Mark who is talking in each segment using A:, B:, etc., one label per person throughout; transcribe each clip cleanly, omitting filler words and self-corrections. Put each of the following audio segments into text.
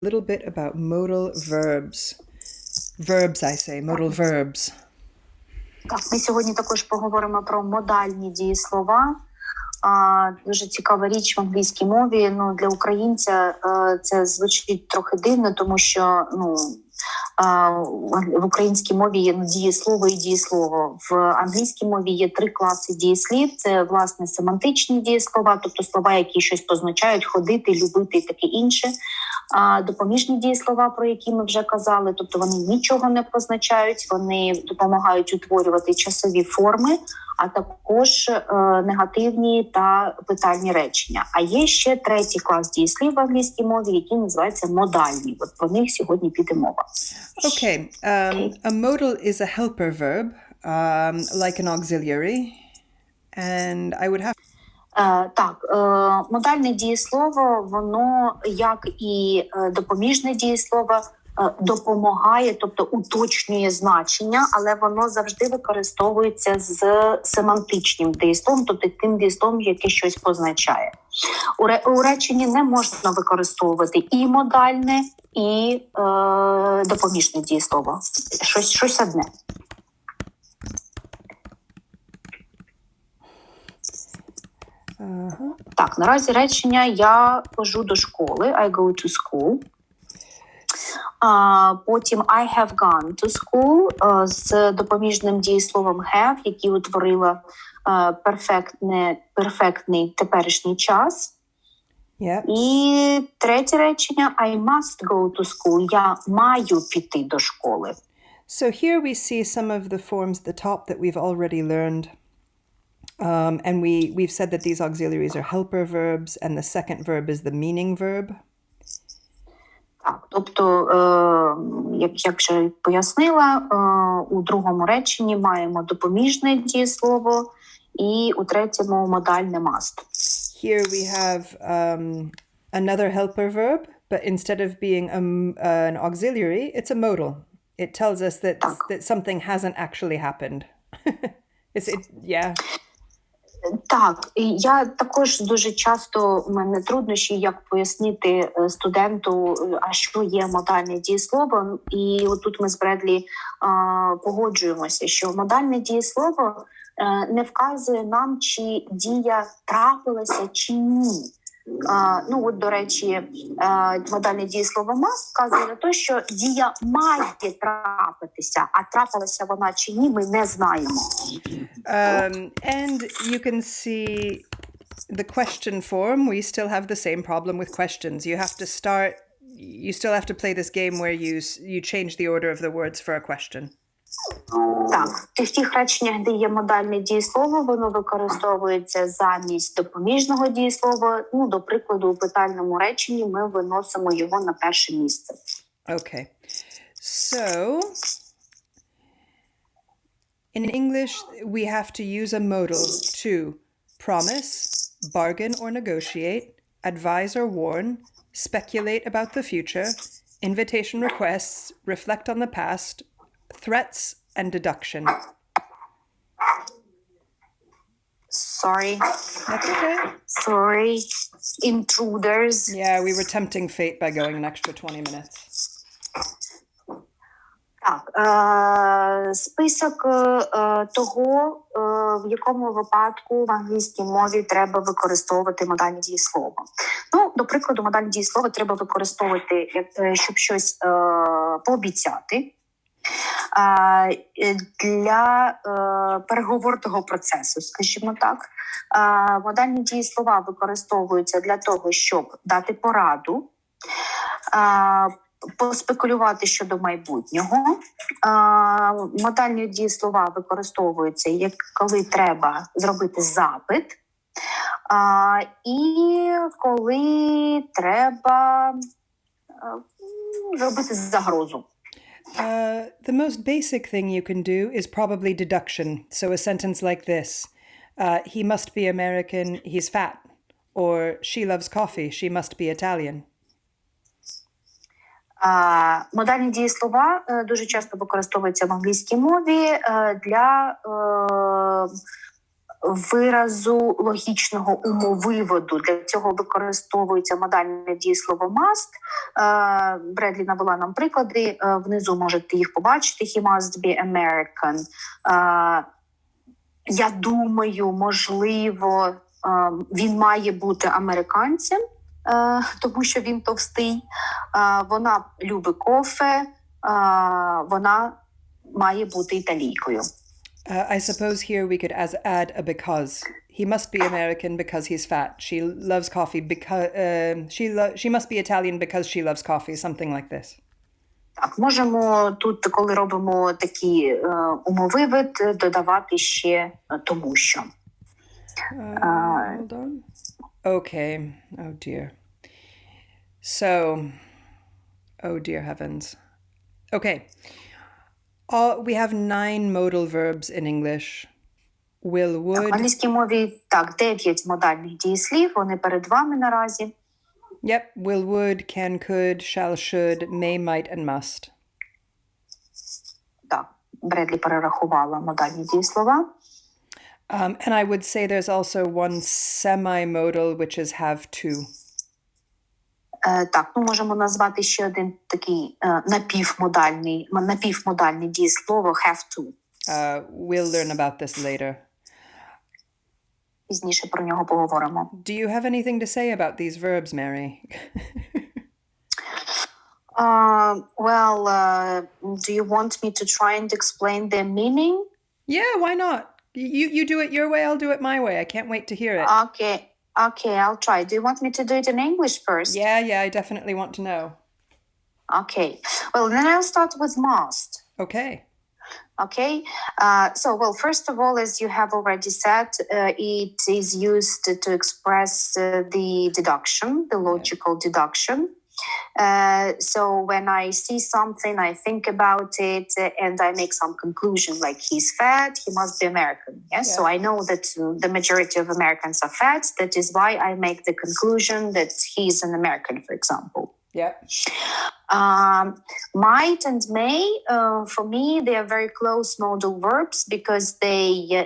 A: little bit about modal verbs. Verbs, I say, modal verbs.
B: Так, ми сьогодні також поговоримо про модальні дієслова. Дуже цікава річ в англійській мові. Для українця це звучить трохи дивно, тому що в українській мові є дієслово і дієслово. В англійській мові є 3 класи дієслів. Це, власне, семантичні дієслова, тобто слова, які щось позначають, ходити, любити і таке інше. Допоміжні дієслова, про які ми вже казали, тобто вони нічого не позначають, вони допомагають утворювати часові форми, а також негативні та питальні речення. А є ще 3-й клас дієслів в англійській мові, які називаються модальні. От про них сьогодні піде мова.
A: Okay. A modal is a helper verb, like an auxiliary. And I would have...
B: Модальне дієслово, воно, як і допоміжне дієслово, допомагає, тобто уточнює значення, але воно завжди використовується з семантичним дієсловом, тобто тим дієсловом, яке щось позначає. У реченні не можна використовувати і модальне, і допоміжне дієслово. Щось одне. Так, наразі речення «я ходжу до школи», I go to school. Потім I have gone to school з допоміжним дієсловом have, який утворила перфектний теперішній час.
A: Yep.
B: І третє речення I must go to school, я маю піти до школи.
A: So here we see some of the forms at the top that we've already learned. And we've said that these auxiliaries are helper verbs, and the second verb is the meaning verb.
B: Так, тобто, як вже пояснила, у другому реченні маємо допоміжне дієслово, і у третьому модальне must.
A: Here we have another helper verb, but instead of being an auxiliary, it's a modal. It tells us that something hasn't actually happened. Yeah.
B: Так, я також дуже часто, у мене труднощі, як пояснити студенту, а що є модальне дієслово. І отут ми з Бредлі погоджуємося, що модальне дієслово не вказує нам, чи дія трапилася, чи ні. До речі, модальне дієслово must вказує на те, що дія має трапитися, а трапилася вона чи ні, ми не знаємо.
A: And you can see the question form, we still have the same problem with questions. You still have to play this game where you change the order of the words for a question.
B: Так, в тих реченнях, де є модальне дієслово, воно використовується замість допоміжного дієслова. До прикладу, у питальному реченні ми виносимо його на перше місце.
A: Okay. So, in English, we have to use a modal to promise, bargain or negotiate, advise or warn, speculate about the future, invitation requests, reflect on the past, threats, and deduction.
B: Sorry.
A: That's okay.
B: Sorry. Intruders.
A: Yeah, we were tempting fate by going an extra 20 minutes.
B: Так, список того, в якому випадку в англійській мові треба використовувати модальне дієслово. До прикладу, модальне дієслово треба використовувати, щоб щось пообіцяти, для переговорного процесу, скажімо так. Модальні дієслова використовуються для того, щоб дати пораду, поспекулювати щодо майбутнього. Модальні дієслова використовуються, коли треба зробити запит, і коли треба зробити загрозу.
A: The most basic thing you can do is probably deduction. So a sentence like this. He must be American, he's fat. Or she loves coffee, she must be Italian.
B: Модальні дієслова дуже часто використовуються в англійській мові для виразу логічного умовиводу. Для цього використовується модальне дієслово must. Бредлі навела нам приклади. Внизу можете їх побачити. He must be American. Я думаю, можливо, він має бути американцем, тому що він товстий. Вона любить кофе. Вона має бути італійкою.
A: I suppose here we could add a because. He must be American because he's fat. She loves coffee because she must be Italian because she loves coffee. Something like this.
B: Так, можемо тут, коли робимо такі умовивид, додавати ще тому що.
A: Hold on. Okay. Oh dear. So, oh dear heavens. Okay. We have 9 modal verbs in English. Will, would.
B: В англійській мові, так, 9 модальних дієслів, вони перед вами наразі.
A: Yep. Will, would, can, could, shall, should, may, might, and must.
B: Так, Бредлі перерахувала модальні дієслова.
A: And I would say there's also one semi-modal, which is have to.
B: Так, можемо назвати ще один такий напівмодальне дієслово have to.
A: We'll learn about this later.
B: Пізніше про нього поговоримо.
A: Do you have anything to say about these verbs, Mary?
B: Do you want me to try and explain their meaning?
A: Yeah, why not? You do it your way, I'll do it my way. I can't wait to hear it.
B: Okay, I'll try. Do you want me to do it in English first?
A: Yeah, I definitely want to know.
B: Okay. Well, then I'll start with must.
A: Okay.
B: Okay. First of all, as you have already said, it is used to express the deduction, the logical deduction. So when I see something, I think about it, and I make some conclusion, like he's fat, he must be American. Yes. Yeah. So I know that the majority of Americans are fat. That is why I make the conclusion that he's an American, for example.
A: Yeah.
B: Might and may, for me, they are very close modal verbs because they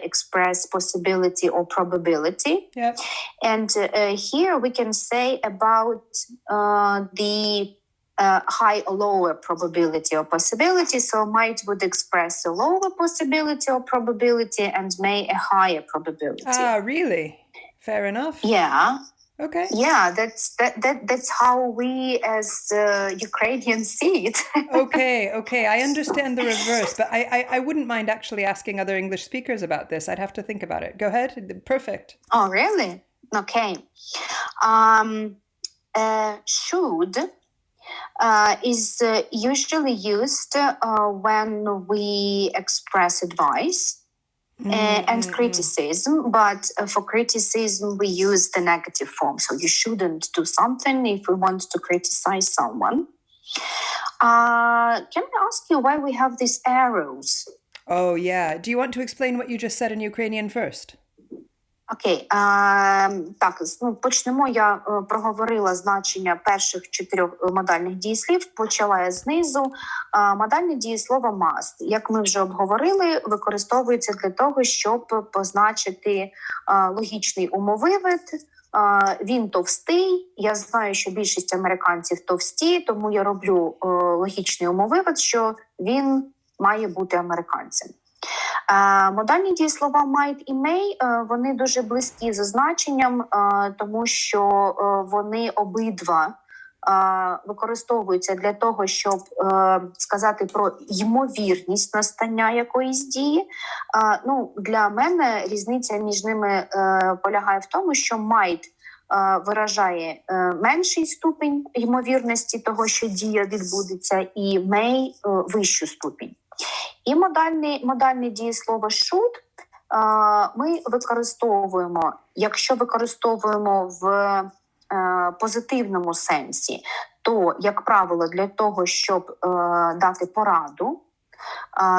B: express possibility or probability.
A: Yeah.
B: And here we can say about the high or lower probability or possibility. So might would express a lower possibility or probability, and may a higher probability.
A: Ah, really? Fair enough.
B: Yeah.
A: Okay.
B: Yeah, that's how we as Ukrainians see it.
A: Okay. I understand the reverse, but I wouldn't mind actually asking other English speakers about this. I'd have to think about it. Go ahead. Perfect.
B: Oh, really? Okay. Should is usually used when we express advice. And criticism, but for criticism we use the negative form. So you shouldn't do something if we want to criticize someone. Can I ask you why we have these arrows?
A: Oh yeah. Do you want to explain what you just said in Ukrainian first?
B: Окей, так, почнемо. Я проговорила значення перших 4 модальних дієслів, почала я знизу. Модальне дієслово must, як ми вже обговорили, використовується для того, щоб позначити логічний умовивид. Він товстий, я знаю, що більшість американців товсті, тому я роблю логічний умовивид, що він має бути американцем. Модальні дієслова might і may, вони дуже близькі за значенням, тому що вони обидва використовуються для того, щоб сказати про ймовірність настання якоїсь дії. Для мене різниця між ними полягає в тому, що might виражає менший ступінь ймовірності того, що дія відбудеться, і may вищу ступінь. І модальне дієслово should ми використовуємо, якщо використовуємо в позитивному сенсі, то, як правило, для того, щоб дати пораду,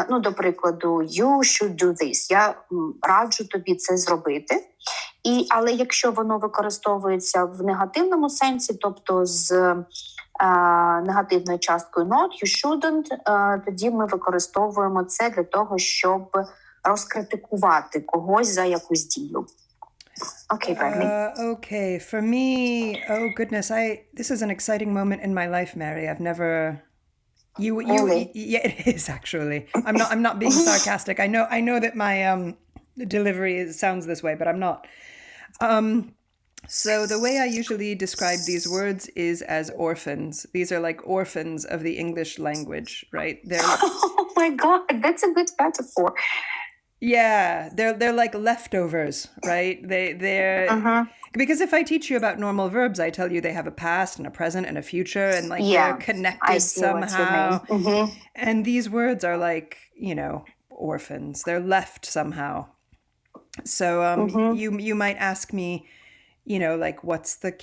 B: до прикладу, you should do this, я раджу тобі це зробити. Але якщо воно використовується в негативному сенсі, тобто з негативною часткою not, you shouldn't, тоді ми використовуємо це для того, щоб розкритикувати когось за якусь дію. Окей, Бредлі.
A: Okay, for me, oh goodness, this is an exciting moment in my life, Mary. I've never
B: Really?
A: yeah, it is actually. I'm not being sarcastic. I know that my delivery sounds this way, but I'm not. So the way I usually describe these words is as orphans. These are like orphans of the English language, right? They're
B: Oh my God, that's a good metaphor.
A: yeah, they're like leftovers, right? They're because if I teach you about normal verbs, I tell you they have a past and a present and a future, and like
B: Yeah,
A: they're
B: I
A: connected
B: see what you
A: somehow.
B: mean.
A: And these words are like, orphans. They're left somehow. So you might ask me, like what's the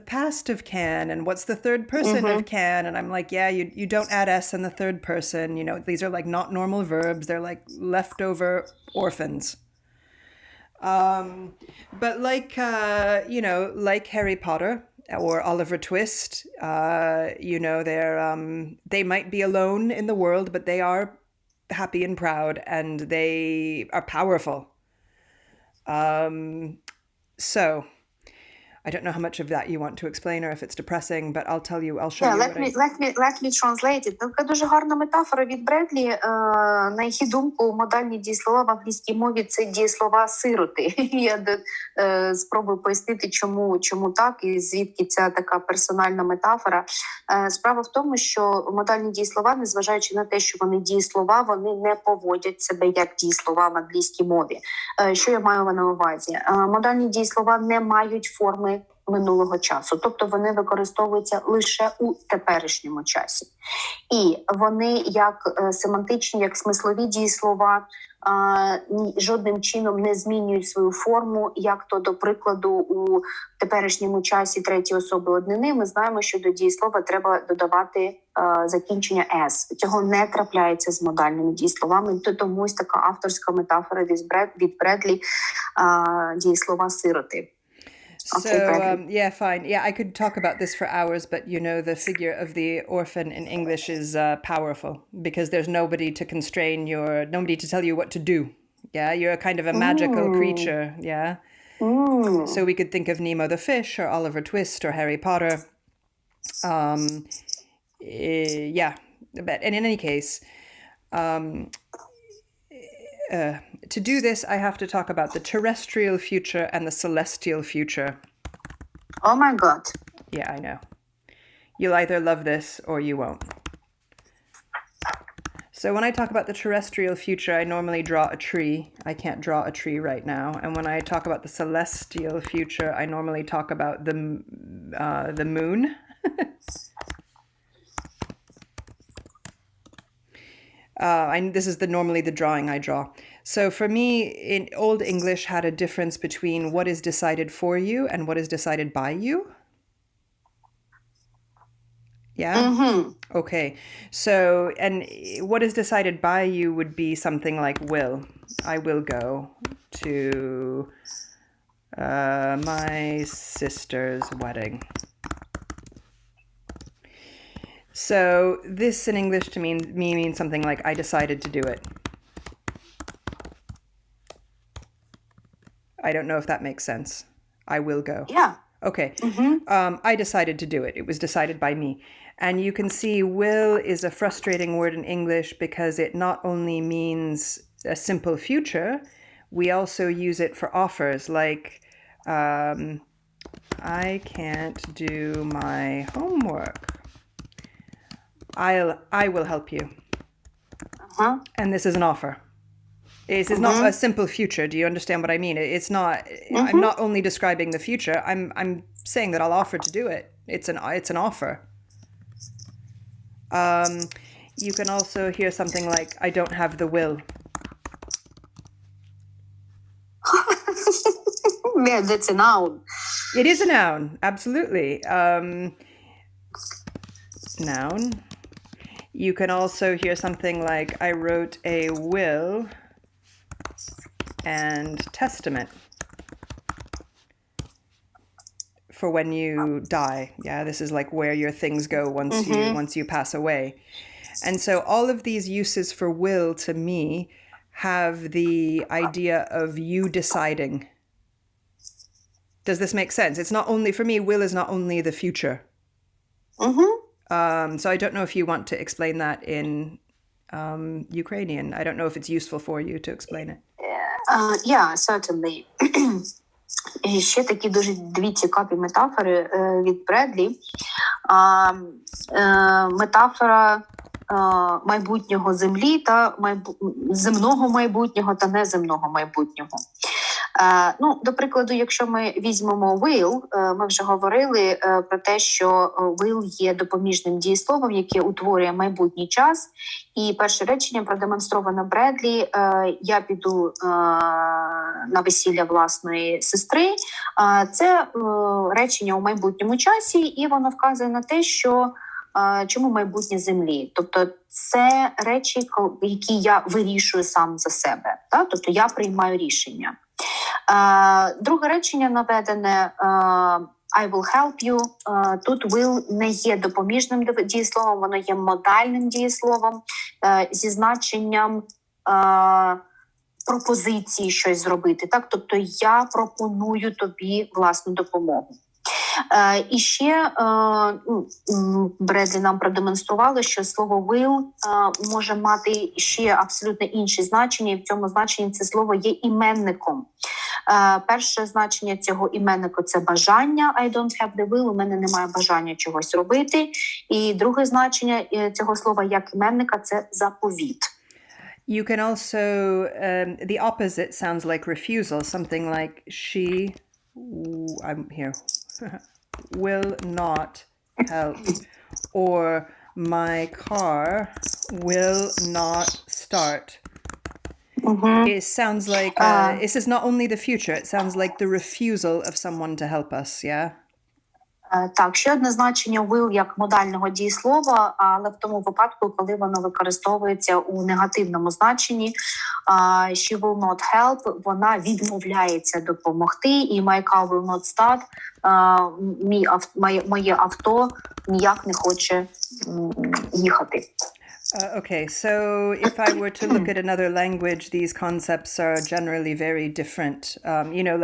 A: past of can and what's the third person of can, and I'm like, yeah, you don't add s in the third person. These are like not normal verbs. They're like leftover orphans. But like like Harry Potter or Oliver Twist, they might be alone in the world, but they are happy and proud, and they are powerful. So I don't know how much of that you want to explain or if it's depressing, but I'll show you
B: Let me translate it. Така дуже гарна метафора від Бредлі. На її думку, модальні дієслова в англійській мові – це дієслова сироти. Я спробую пояснити, чому так і звідки ця така персональна метафора. Справа в тому, що модальні дієслова, незважаючи на те, що вони дієслова, вони не поводять себе як дієслова в англійській мові. Що я маю на увазі? Модальні дієслова не мають форми минулого часу, тобто вони використовуються лише у теперішньому часі. І вони як семантичні, як смислові дієслова жодним чином не змінюють свою форму, як то, до прикладу, у теперішньому часі третьої особи однини ми знаємо, що до дієслова треба додавати закінчення «s». Цього не трапляється з модальними дієсловами, тому ось така авторська метафора від Бредлі дієслова сироти.
A: So, yeah, fine. Yeah, I could talk about this for hours, but the figure of the orphan in English is powerful because there's nobody to nobody to tell you what to do. Yeah, you're a kind of a magical creature. Yeah. So we could think of Nemo the fish or Oliver Twist or Harry Potter. Yeah, but and in any case, to do this, I have to talk about the terrestrial future and the celestial future.
B: Oh my God.
A: Yeah, I know. You'll either love this or you won't. So when I talk about the terrestrial future, I normally draw a tree. I can't draw a tree right now. And when I talk about the celestial future, I normally talk about the moon. This is normally the drawing I draw. So for me, in Old English had a difference between what is decided for you and what is decided by you. Yeah? Okay. So, and what is decided by you would be something like will. I will go to my sister's wedding. So this in English to me means something like I decided to do it. I don't know if that makes sense. I will go.
B: Yeah.
A: Okay. I decided to do it. It was decided by me. And you can see will is a frustrating word in English because it not only means a simple future, we also use it for offers like I can't do my homework. I will help you. And this is an offer. This is not a simple future. Do you understand what I mean? It's not. I'm not only describing the future. I'm saying that I'll offer to do it. It's an offer. You can also hear something like I don't have the will.
B: Yeah, that's a noun.
A: It is a noun. Absolutely. Noun. You can also hear something like I wrote a will and testament for when you die. Yeah, this is like where your things go once you pass away. And so all of these uses for will to me have the idea of you deciding. Does this make sense? It's not only, for me, will is not only the future. So I don't know if you want to explain that in Ukrainian. I don't know if it's useful for you to explain it.
B: Yeah, certainly. І ще такі дуже дві цікаві метафори від Бредлі. Метафора майбутнього землі та земного майбутнього та неземного майбутнього. До прикладу, якщо ми візьмемо will, ми вже говорили про те, що will є допоміжним дієсловом, яке утворює майбутній час. І перше речення продемонстровано Бредлі: я піду на весілля власної сестри. Це речення у майбутньому часі, і воно вказує на те, що чому майбутнє землі. Тобто це речі, які я вирішую сам за себе. Так? Тобто я приймаю рішення. Друге речення наведене I will help you. Тут will не є допоміжним дієсловом, воно є модальним дієсловом зі значенням пропозиції щось зробити. Так? Тобто я пропоную тобі власну допомогу. І ще Бредлі нам продемонстрували, що слово will може мати ще абсолютно інші значення, і в цьому значенні це слово є іменником. Перше значення цього іменника – це бажання. I don't have the will, у мене немає бажання чогось робити. І друге значення цього слова як іменника – це заповіт.
A: You can also, the opposite sounds like refusal, something like she, I'm here, will not help, or my car will not start. It sounds like, this is not only the future, it sounds like the refusal of someone to help us, yeah?
B: Так, ще одне значення will як модального дієслова, але в тому випадку, коли воно використовується у негативному значенні, she will not help, вона відмовляється допомогти, і my car will not start, моє авто ніяк не хоче їхати.
A: Okay, so if I were to look at another language, these concepts are generally very different.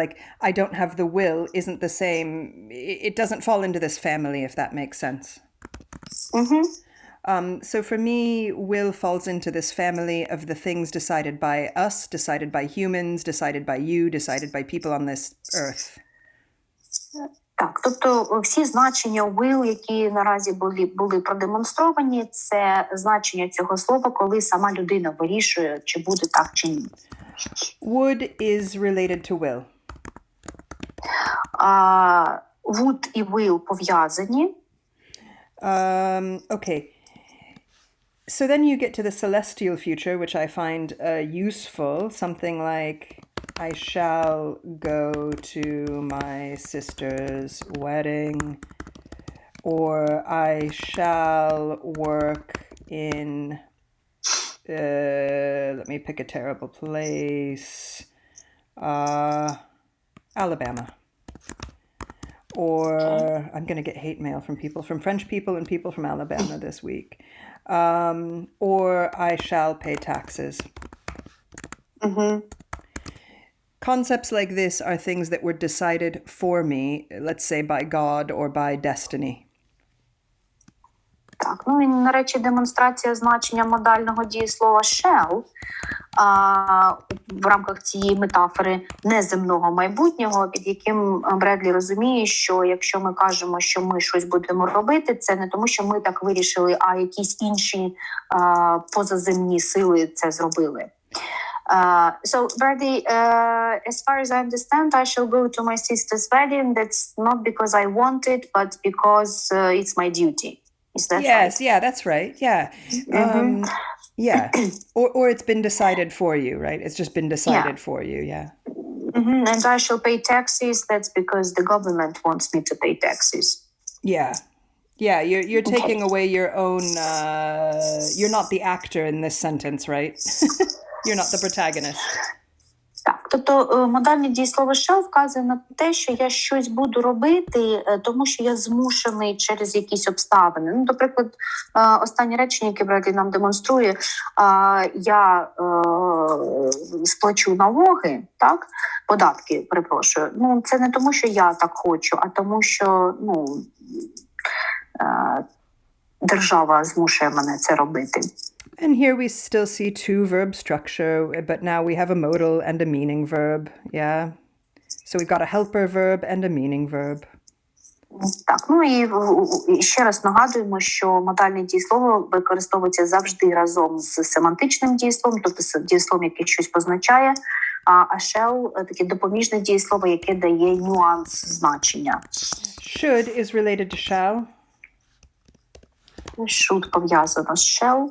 A: Like I don't have the will isn't the same. It doesn't fall into this family, if that makes sense. So for me, will falls into this family of the things decided by us, decided by humans, decided by you, decided by people on this earth.
B: Так, тобто всі значення will, які наразі були продемонстровані, це значення цього слова, коли сама людина вирішує, чи буде так, чи ні.
A: Would is related to will.
B: Would і will пов'язані.
A: Okay. So then you get to the celestial future, which I find useful, something like I shall go to my sister's wedding, or I shall work in, let me pick a terrible place, Alabama. Or I'm going to get hate mail from people, from French people and people from Alabama this week. Or I shall pay taxes. Concepts like this are things that were decided for me, let's say by God or by destiny.
B: Так, і, на речі, демонстрація значення модального дієслова shall в рамках цієї метафори неземного майбутнього, під яким Бредлі розуміє, що якщо ми кажемо, що ми щось будемо робити, це не тому, що ми так вирішили, а якісь інші позаземні сили це зробили. So, Brady, as far as I understand, I shall go to my sister's wedding. That's not because I want it, but because it's my duty. Is that
A: yes,
B: right?
A: Yeah, that's right. Yeah. Yeah. Or it's been decided for you, right? It's just been decided for you, yeah.
B: And I shall pay taxes. That's because the government wants me to pay taxes.
A: Yeah. Yeah, you're taking away your own, you're not the actor in this sentence, right? You're not the protagonist.
B: Так, Тобто модальне дієслово shall вказує на те, що я щось буду робити, тому що я змушений через якісь обставини. Ну, наприклад, останнє речення, яке Бредлі нам демонструє, я сплачу налоги, так, податки, перепрошую. Ну, це не тому, що я так хочу, а тому, що держава змушує мене це робити.
A: And here we still see two verb structure, but now we have a modal and a meaning verb. Yeah. So we've got a helper verb and a meaning verb.
B: Так, ну і ще раз нагадуємо, що модальне дієслово використовується завжди разом з семантичним дієсловом, тобто дієсловом, яке щось позначає, а shall – таке допоміжне дієслово, яке дає нюанс значення.
A: Should is related to shall.
B: Should пов'язано з shall.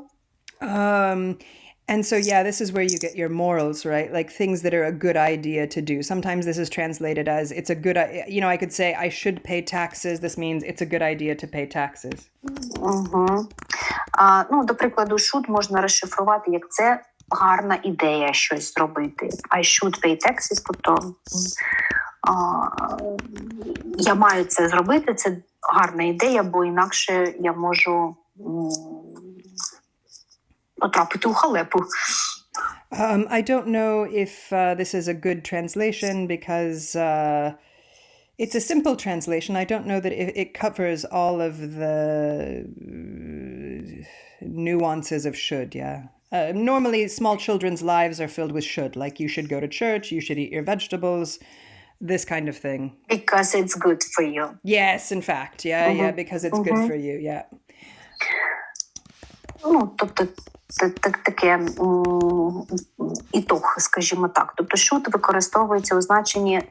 A: And so, yeah, this is where you get your morals, right? Like things that are a good idea to do. Sometimes this is translated as it's a good, I could say I should pay taxes. This means it's a good idea to pay taxes.
B: До прикладу, should можна розшифрувати, як це гарна ідея щось зробити. I should pay taxes, тобто я маю це зробити, це гарна ідея, бо інакше я можу потрапити у халепу.
A: I don't know if this is a good translation because it's a simple translation. I don't know that it covers all of the nuances of should, yeah. Normally, small children's lives are filled with should, like you should go to church, you should eat your vegetables, this kind of thing.
B: Because it's good for you.
A: Yes, in fact, yeah, because it's good for you, yeah.
B: Тобто таке ітог, скажімо так. Тобто should використовується у значенні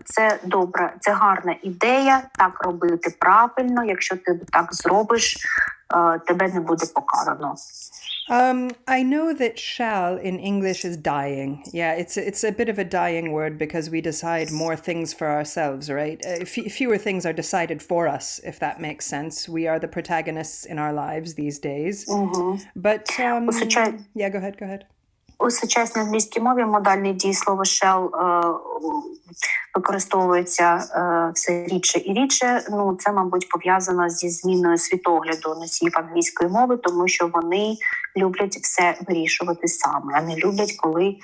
B: це добра, це гарна ідея, так робити правильно, якщо ти так зробиш, тебе не буде покарано.
A: I know that shall in English is dying. Yeah, it's a bit of a dying word because we decide more things for ourselves, right? Fewer things are decided for us, if that makes sense. We are the protagonists in our lives these days. But yeah, go ahead.
B: У сучасній англійській мові модальне дієслово shall використовується все рідше і рідше. Це, мабуть, пов'язано зі зміною світогляду носіїв англійської мови, тому що вони люблять все вирішувати саме, а не люблять, коли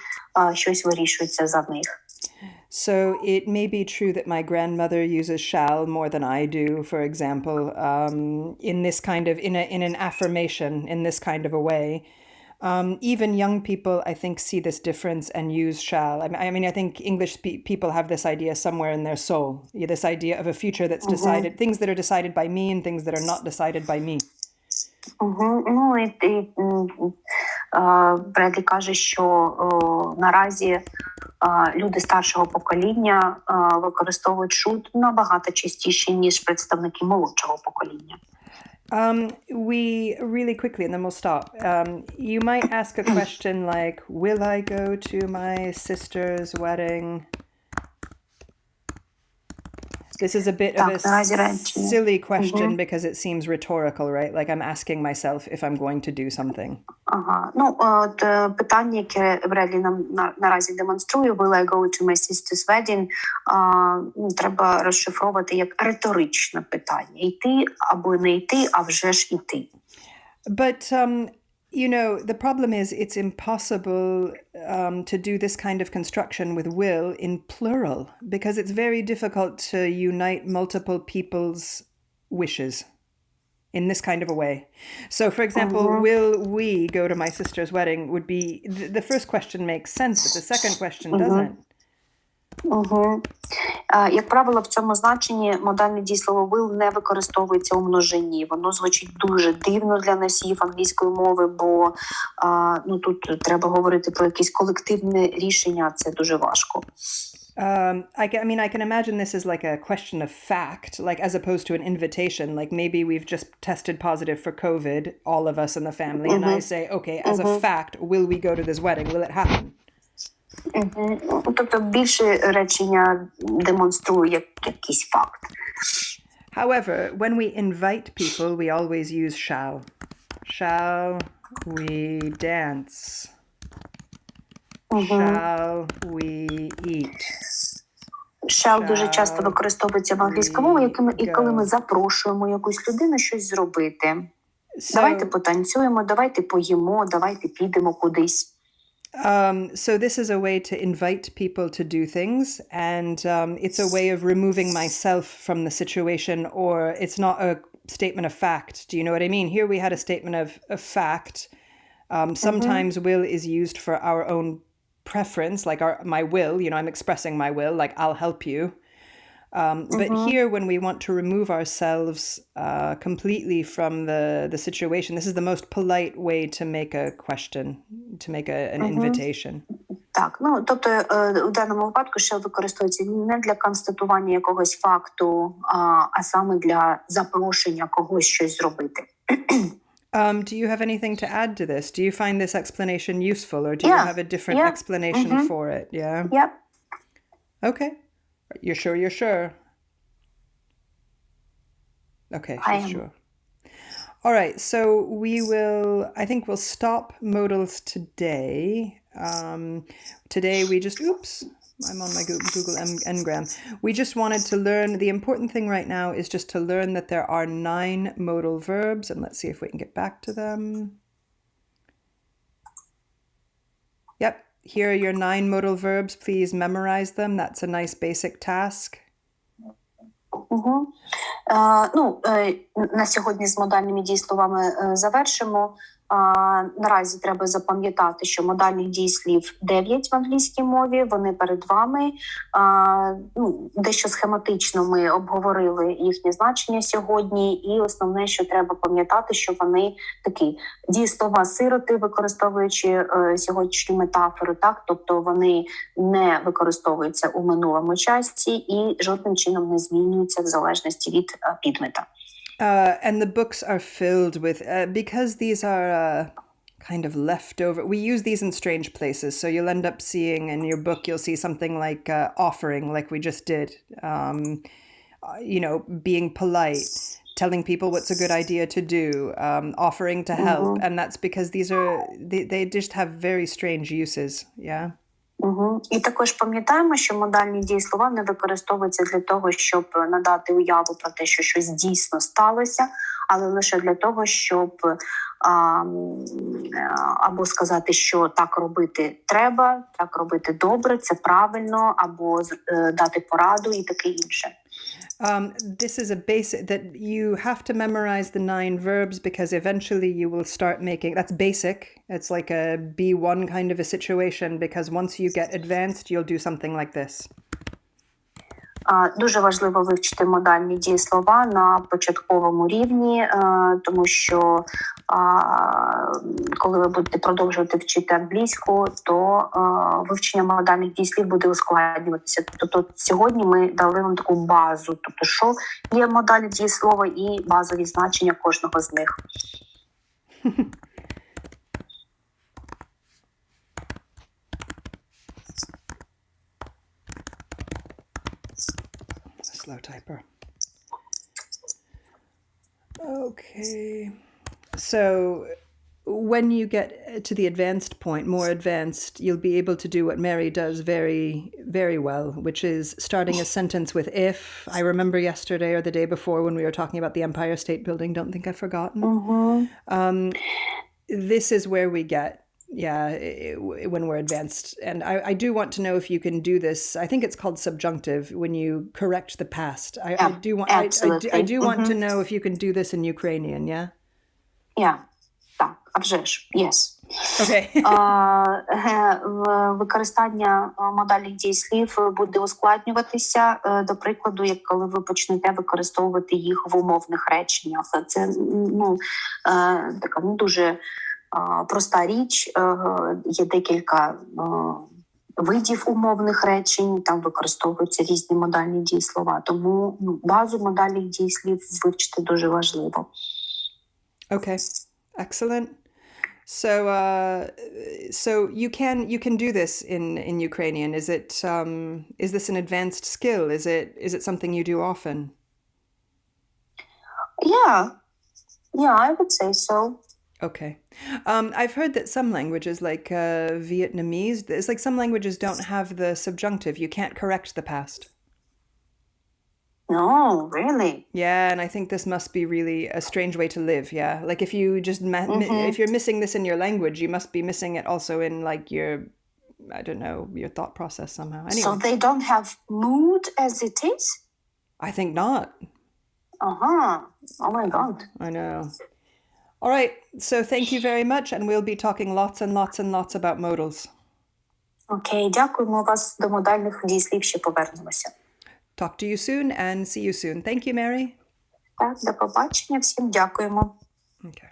B: щось вирішується за них.
A: So it may be true that my grandmother uses shall more than I do, for example, in this kind of, in an affirmation, in this kind of a way. Even young people, I think, see this difference and use shall. I think English people have this idea somewhere in their soul. This idea of a future that's decided, things that are decided by me and things that are not decided by me.
B: Бредлі каже, що наразі люди старшого покоління використовують should набагато частіше, ніж представники молодшого покоління.
A: We really quickly, and then we'll stop. You might ask a question like, will I go to my sister's wedding? This is a bit of a silly question because it seems rhetorical, right? Like I'm asking myself if I'm going to do something.
B: Питання, яке Бредлі нам наразі демонструє, will I go to my sister's wedding, треба розшифровувати як риторичне питання. Йти або не йти, а вже ж йти.
A: But the problem is it's impossible to do this kind of construction with will in plural because it's very difficult to unite multiple people's wishes in this kind of a way. So, for example, will we go to my sister's wedding would be, the first question makes sense, but the second question doesn't.
B: Як правило, в цьому значенні модальне дієслово will не використовується у множині. Воно звучить дуже дивно для носіїв англійської мови, бо тут треба говорити про якесь колективне рішення, а це дуже важко.
A: I can imagine this is like a question of fact, like as opposed to an invitation. Like maybe we've just tested positive for COVID, all of us in the family, and I say, okay, as a fact, will we go to this wedding? Will it happen?
B: Тобто більше речення демонструє як якийсь факт.
A: However, when we invite people, we always use shall. Shall we dance? Shall we eat?
B: Shall дуже часто використовується в англійській мові, і коли ми запрошуємо якусь людину щось зробити. Давайте потанцюємо, давайте поїмо, давайте підемо кудись.
A: So this is a way to invite people to do things, and it's a way of removing myself from the situation, or it's not a statement of fact. Do you know what I mean? Here we had a statement of fact. Sometimes will is used for our own preference, like my will, you know, I'm expressing my will, like I'll help you. But here, when we want to remove ourselves completely from the situation, this is the most polite way to make a question, to make an invitation.
B: Так, ну, тобто у даному випадку ще використовується не для констатування якогось факту, а саме для запрошення когось щось зробити.
A: Do you have anything to add to this? Do you find this explanation useful, or do you have a different explanation for it? Yeah?
B: Yeah.
A: Okay. You're sure you're sure? Okay, she's sure. All right, so I think we'll stop modals today. Today we just, oops, I'm on my Google Ngram. We just wanted to learn, the important thing right now is just to learn that there are 9 modal verbs, and let's see if we can get back to them. Yep, here are your 9 modal verbs. Please memorize them. That's a nice basic task.
B: На сьогодні з модальними дієсловами завершимо. Наразі треба запам'ятати, що модальних дієслів 9 в англійській мові, вони перед вами. Дещо схематично ми обговорили їхнє значення сьогодні, і основне, що треба пам'ятати, що вони такі дієслова-сироти, використовуючи сьогоднішню метафору, так? Тобто вони не використовуються у минулому часі і жодним чином не змінюються в залежності від підмета.
A: And the books are filled with, because these are kind of leftover, we use these in strange places. So you'll end up seeing in your book, you'll see something like offering, like we just did, being polite, telling people what's a good idea to do, offering to help. And that's because they just have very strange uses. Yeah.
B: І також пам'ятаємо, що модальні дієслова не використовуються для того, щоб надати уяву про те, що щось дійсно сталося, але лише для того, щоб або сказати, що так робити треба, так робити добре, це правильно, або дати пораду і таке інше.
A: This is a basic that you have to memorize the 9 verbs because eventually you will start making, that's basic. It's like a B1 kind of a situation because once you get advanced, you'll do something like this.
B: Дуже важливо вивчити модальні дієслова на початковому рівні, тому що коли ви будете продовжувати вчити англійську, то вивчення модальних дієслів буде ускладнюватися. Тобто сьогодні ми дали вам таку базу, тобто що є модальні дієслова і базові значення кожного з них.
A: Slow typer. Okay. So when you get to the advanced point, more advanced, you'll be able to do what Mary does very, very well, which is starting a sentence with if. I remember yesterday or the day before when we were talking about the Empire State Building. Don't think I've forgotten. This is where we get, when we're advanced. And I do want to know if you can do this. I think it's called subjunctive when you correct the past. I do want to know if you can do this in Ukrainian, yeah?
B: Yeah. Так, а вже ж, yes.
A: Okay.
B: Використання модальних дієслів буде ускладнюватися, до прикладу, як коли ви почнете використовувати їх в умовних реченнях. Це така не дуже проста річ. Є декілька видів умовних речень, там використовуються різні модальні дієслова. Тому базу модальних дієслів вивчити дуже важливо.
A: Okay. Excellent. So you can do this in Ukrainian. Is this an advanced skill? Is it something you do often?
B: Yeah, I would say so.
A: Okay. I've heard that some languages, like Vietnamese, it's like some languages don't have the subjunctive. You can't correct the past.
B: No, really?
A: Yeah, and I think this must be really a strange way to live. Yeah, like if you just if you're missing this in your language, you must be missing it also in like your, I don't know, your thought process somehow. Anyway,
B: So they don't have mood as it is?
A: I think not.
B: Uh-huh. Oh my God.
A: I know. All right. So thank you very much, and we'll be talking lots and lots and lots about modals.
B: Окей, дякуємо вас. До модальних дієслів ще повернемося.
A: Talk to you soon and see you soon. Thank you, Mary.
B: Так, до побачення. Всім дякуємо.
A: Okay.